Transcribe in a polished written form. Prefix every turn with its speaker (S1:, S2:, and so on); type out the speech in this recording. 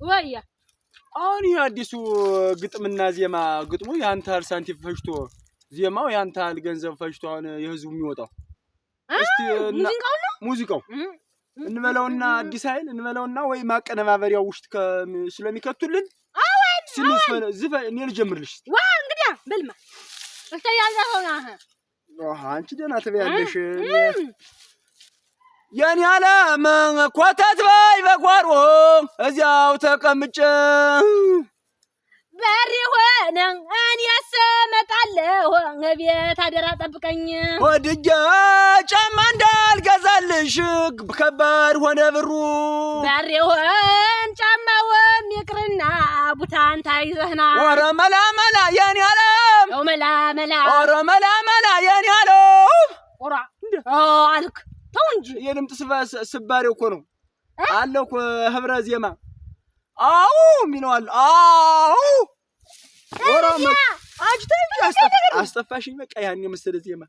S1: ወያ
S2: አሁን ይሄ አዲሱ ግጥምና ዜማ ግጥሙ ያንታል ሳንቲም ፈጅቶ ዜማው ያንታል ገንዘብ ፈጅቶ አሁን የህዝቡ የሚወጣው እስቲ ሙዚቃው እንበለውና አዲስ ኃይል እንበለውና ወይ ማቀነባበሪያው ውስጥ ስለሚከቱልን ዝፈን እኔ ልጀምርልሽ
S1: ዋ እንግዲህ በልማ እስተያዘውና
S2: አንቺ ደህና ትበያለሽ የኔ ዓለም ኮተት በይ በጓሮ እዚያው ተቀምጬ
S1: በሪ ሆነ እኔስ እመጣለሁ ቤት አደራ ጠብቀኝ
S2: ወድጄ ጫማ እንዳልገዛልሽ ከባድ ሆነ ብሩ
S1: በሪ ሆን ጫማውም ይቅርና ቡታን ታይዘህና
S2: ኧረ መላ መላ የኔ ዓለም
S1: መላ መላ
S2: ኧረ መላ መላ የኔ ዓለም
S1: ኦራ አልክ ተው እንጂ
S2: የድምጥ ስባሪው እኮ ነው አለው እኮ ህብረ ዜማ አው ሚነዋል አው ወራማ አጅተኝ አስጠፋሽኝ በቃ ያን የመሰለ ዜማ